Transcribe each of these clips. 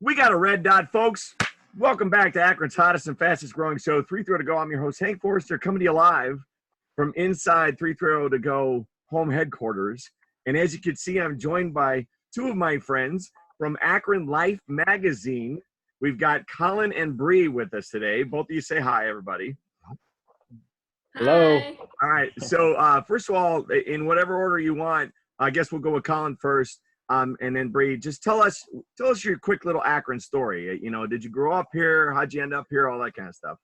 We got a red dot, folks. Welcome back to Akron's hottest and fastest growing show, 3-Throw to Go. I'm your host, Hank Forrester, coming to you live from inside 3-Throw to Go home headquarters. And as you can see, I'm joined by two of my friends from Akron Life magazine. We've got Colin and Bree with us today. Both of you say hi, everybody. Hello. Hi. All right. So first of all, in whatever order you want, I guess we'll go with Colin first. And then Bree, just tell us your quick little Akron story. You know, did you grow up here? How'd you end up here? All that kind of stuff.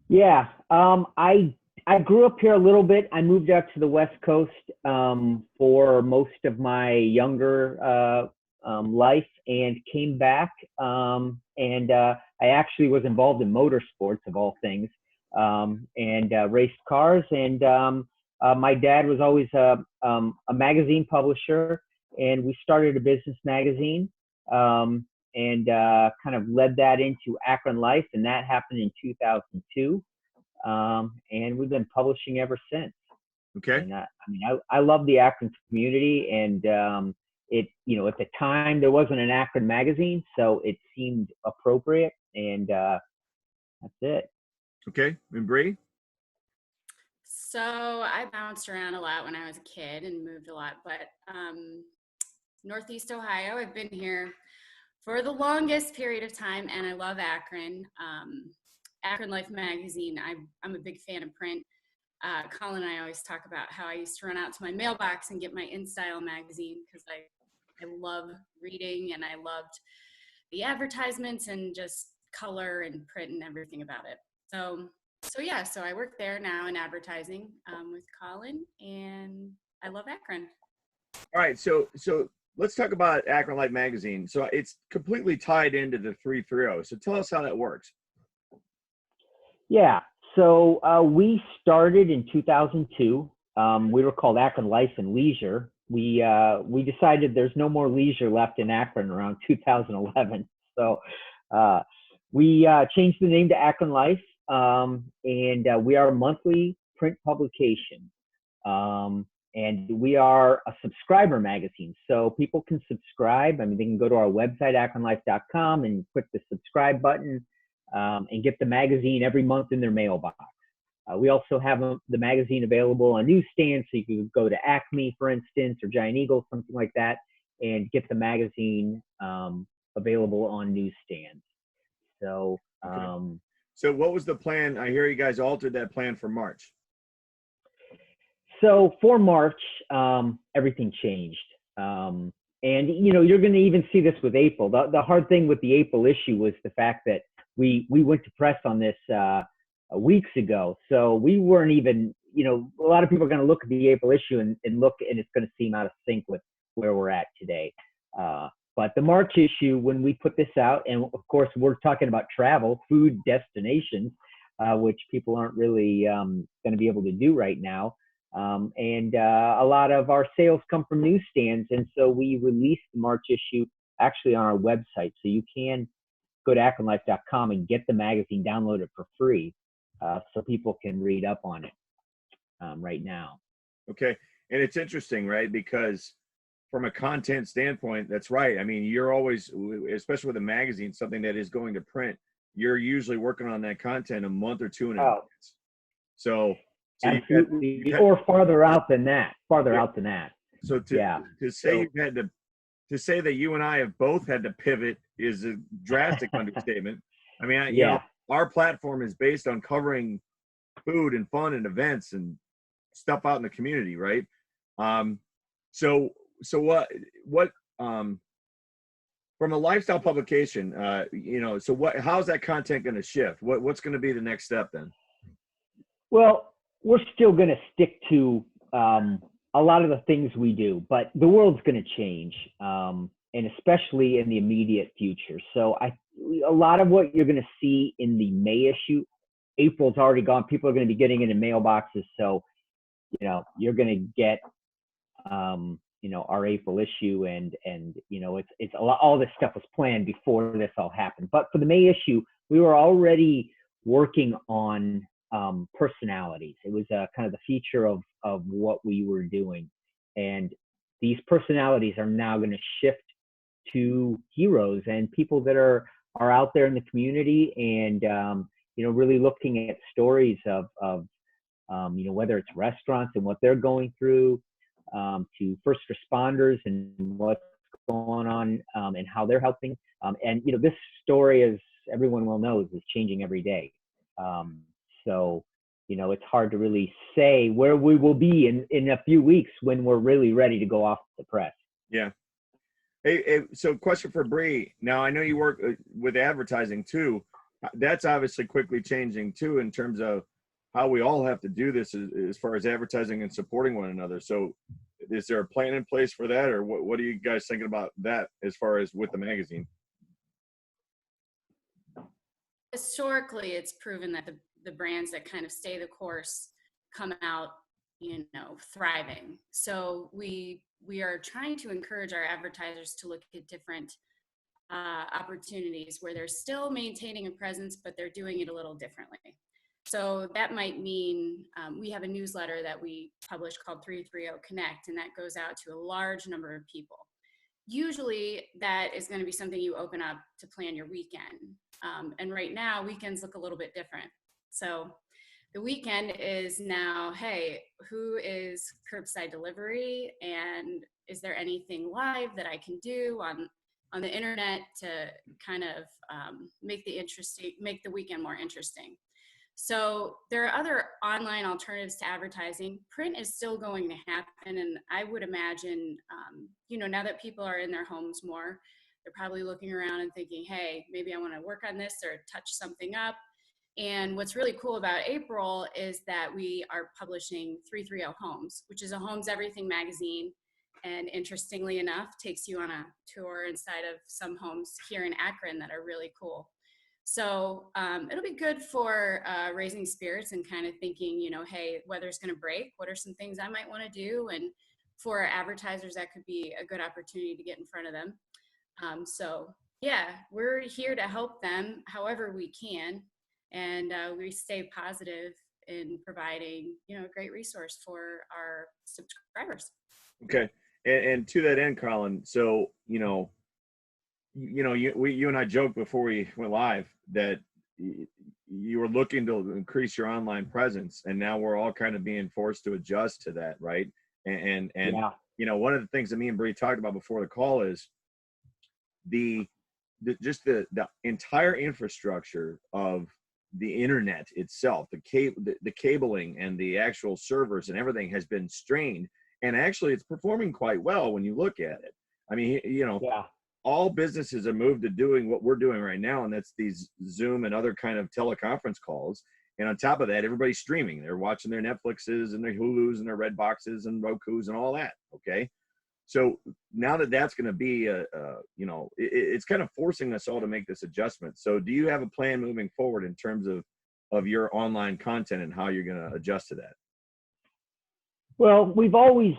Yeah, I grew up here a little bit. I moved out to the West Coast for most of my younger life and came back. I actually was involved in motorsports of all things and raced cars. And my dad was always a magazine publisher. And we started a business magazine and kind of led that into Akron Life, and that happened in 2002. And we've been publishing ever since. Okay. And I love the Akron community, and at the time there wasn't an Akron magazine, so it seemed appropriate, and that's it. Okay. And Bree? So I bounced around a lot when I was a kid and moved a lot, but Northeast Ohio, I've been here for the longest period of time, and I love Akron. Akron Life magazine, I'm a big fan of print. Colin and I always talk about how I used to run out to my mailbox and get my InStyle magazine because I love reading and I loved the advertisements and just color and print and everything about it. So I work there now in advertising with Colin, and I love Akron. All right. So let's talk about Akron Life magazine. So it's completely tied into the 3-3-0. So tell us how that works. Yeah. So we started in 2002. We were called Akron Life and Leisure. We decided there's no more leisure left in Akron around 2011. So we changed the name to Akron Life, and we are a monthly print publication. And we are a subscriber magazine. So people can subscribe. I mean, they can go to our website, akronlife.com, and click the subscribe button and get the magazine every month in their mailbox. We also have the magazine available on newsstands. So you can go to Acme, for instance, or Giant Eagle, something like that, and get the magazine available on newsstands. So, okay. So what was the plan? I hear you guys altered that plan for March. So for March, everything changed. And, you're going to even see this with April. The hard thing with the April issue was the fact that we went to press on this weeks ago. So we weren't even, a lot of people are going to look at the April issue and look, and it's going to seem out of sync with where we're at today. But the March issue, when we put this out, and of course, we're talking about travel, food, destinations, which people aren't really going to be able to do right now. And a lot of our sales come from newsstands. And so we released the March issue actually on our website. So you can go to akronlife.com and get the magazine downloaded for free so people can read up on it right now. Okay. And it's interesting, right? Because from a content standpoint, that's right. I mean, you're always, especially with a magazine, something that is going to print, you're usually working on that content a month or two in advance. So absolutely, or farther out than that. So to say that you and I have both had to pivot is a drastic understatement. I mean, our platform is based on covering food and fun and events and stuff out in the community, right? So what from a lifestyle publication, how's that content going to shift? What's going to be the next step then? Well, we're still going to stick to a lot of the things we do, but the world's going to change, and especially in the immediate future. So a lot of what you're going to see in the May issue, April's already gone. People are going to be getting it in mailboxes. So, you're going to get, our April issue, and it's a lot. All this stuff was planned before this all happened. But for the May issue, we were already working on personalities. It was kind of the feature of what we were doing, and these personalities are now going to shift to heroes and people that are out there in the community, and really looking at stories of whether it's restaurants and what they're going through, to first responders and what's going on, and how they're helping. And this story, as everyone well knows, is changing every day. So it's hard to really say where we will be in a few weeks when we're really ready to go off the press. Yeah. Hey, so question for Bree. Now, I know you work with advertising too. That's obviously quickly changing too, in terms of how we all have to do this as far as advertising and supporting one another. So is there a plan in place for that, or what are you guys thinking about that as far as with the magazine? Historically, it's proven that the brands that kind of stay the course come out, thriving. So we are trying to encourage our advertisers to look at different opportunities where they're still maintaining a presence, but they're doing it a little differently. So that might mean we have a newsletter that we publish called 330 Connect, and that goes out to a large number of people. Usually that is going to be something you open up to plan your weekend. And right now, weekends look a little bit different. So the weekend is now, hey, who is curbside delivery? And is there anything live that I can do on the internet to kind of make the weekend more interesting? So there are other online alternatives to advertising. Print is still going to happen. And I would imagine, now that people are in their homes more, they're probably looking around and thinking, hey, maybe I want to work on this or touch something up. And what's really cool about April is that we are publishing 330 Homes, which is a Homes Everything magazine. And interestingly enough, takes you on a tour inside of some homes here in Akron that are really cool. So it'll be good for raising spirits and kind of thinking, hey, weather's going to break. What are some things I might want to do? And for advertisers, that could be a good opportunity to get in front of them. So yeah, we're here to help them however we can. And we stay positive in providing, a great resource for our subscribers. Okay. And to that end, Colin, so, you and I joked before we went live that you were looking to increase your online presence, and now we're all kind of being forced to adjust to that, right? And yeah. One of the things that me and Bree talked about before the call is the entire infrastructure of the internet itself, the cabling and the actual servers and everything has been strained, and actually it's performing quite well when you look at it. I mean, yeah. All businesses have moved to doing what we're doing right now, and that's these Zoom and other kind of teleconference calls. And on top of that, everybody's streaming. They're watching their Netflixes and their Hulus and their Redboxes and Rokus and all that. Okay. So now that's going to be, it's kind of forcing us all to make this adjustment. So do you have a plan moving forward in terms of your online content and how you're going to adjust to that? Well, we've always,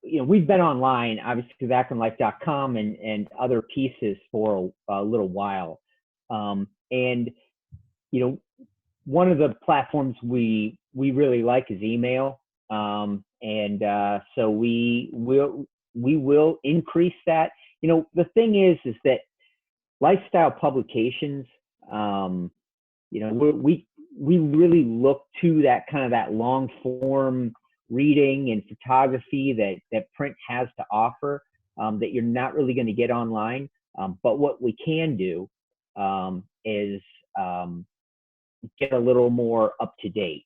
we've been online, obviously, with AkronLife.com and other pieces for a little while. And one of the platforms we really like is email. So we will increase that. The thing is that lifestyle publications, we really look to that long form reading and photography that print has to offer, that you're not really going to get online. But what we can do is get a little more up to date.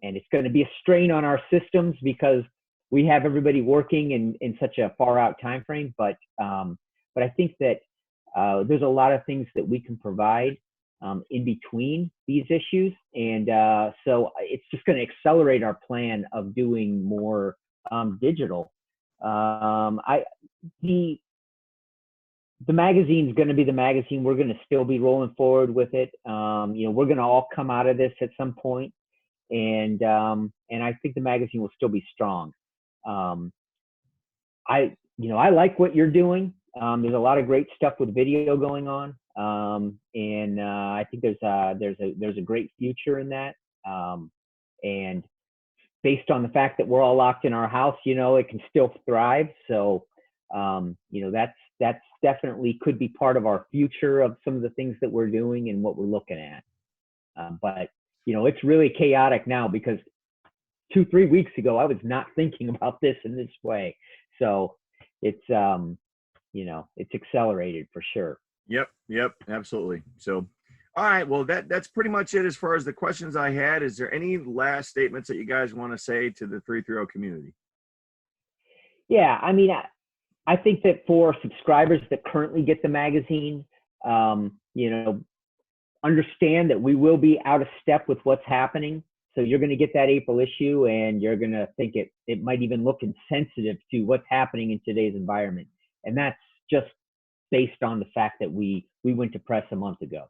And it's going to be a strain on our systems because we have everybody working in such a far out time frame. But I think that there's a lot of things that we can provide in between these issues. And so it's just going to accelerate our plan of doing more digital. The magazine's going to be the magazine. We're going to still be rolling forward with it. We're going to all come out of this at some point. And I think the magazine will still be strong. I like what you're doing. There's a lot of great stuff with video going on. And I think there's a great future in that. And based on the fact that we're all locked in our house, it can still thrive. So You know, that's definitely could be part of our future of some of the things that we're doing and what we're looking at. But, you know, it's really chaotic now because 2-3 weeks ago, I was not thinking about this in this way. So it's, you know, it's accelerated for sure. Yep, absolutely. So, all right, well, that's pretty much it as far as the questions I had. Is there any last statements that you guys want to say to the 330 community? Yeah, I mean, I think that for subscribers that currently get the magazine, you know, understand that we will be out of step with what's happening. So you're going to get that April issue and you're going to think it might even look insensitive to what's happening in today's environment. And that's just based on the fact that we went to press a month ago.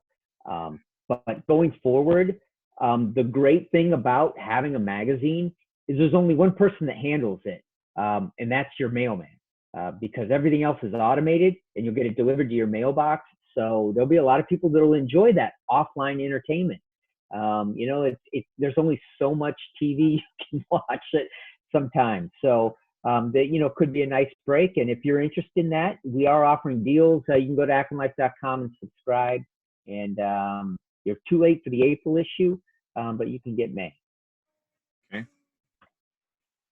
But going forward, the great thing about having a magazine is there's only one person that handles it, and that's your mailman, because everything else is automated and you'll get it delivered to your mailbox. So there'll be a lot of people that will enjoy that offline entertainment. You know, there's only so much TV you can watch it sometimes. So that, you know, could be a nice break. And if you're interested in that, we are offering deals. You can go to akronlife.com and subscribe. And you're too late for the April issue, but you can get May. Okay.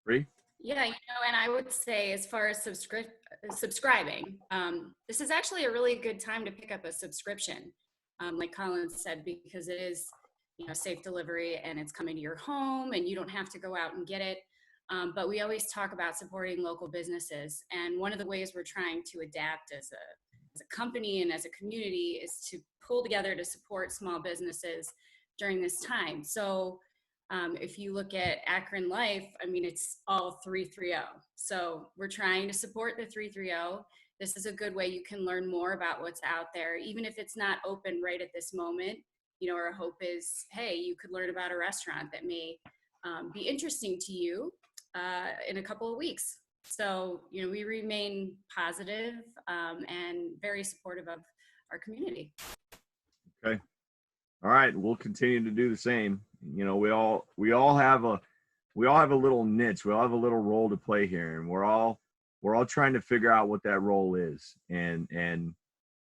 Bree? Yeah, you know, and I would say as far as subscribing, this is actually a really good time to pick up a subscription, like Colin said, because it is, you know, safe delivery and it's coming to your home and you don't have to go out and get it. But we always talk about supporting local businesses. And one of the ways we're trying to adapt as a company and as a community is to pull together to support small businesses during this time. So if you look at Akron Life, I mean, it's all 330. So we're trying to support the 330. This is a good way you can learn more about what's out there, even if it's not open right at this moment. You know, our hope is, hey, you could learn about a restaurant that may be interesting to you in a couple of weeks. So, you know, we remain positive and very supportive of our community. Okay. All right. We'll continue to do the same. You know, we all have a little niche. We all have a little role to play here, and we're all trying to figure out what that role is. And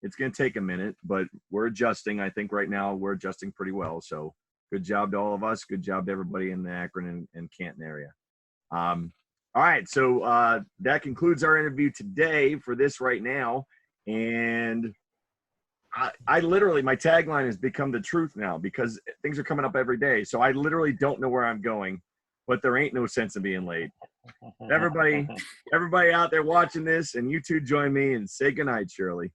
it's going to take a minute, but we're adjusting. I think right now we're adjusting pretty well. So good job to all of us. Good job to everybody in the Akron and Canton area. All right. So that concludes our interview today for this right now. And I literally, my tagline has become the truth now because things are coming up every day. So I literally don't know where I'm going, but there ain't no sense in being late. Everybody out there watching this, and you two join me and say goodnight, Shirley.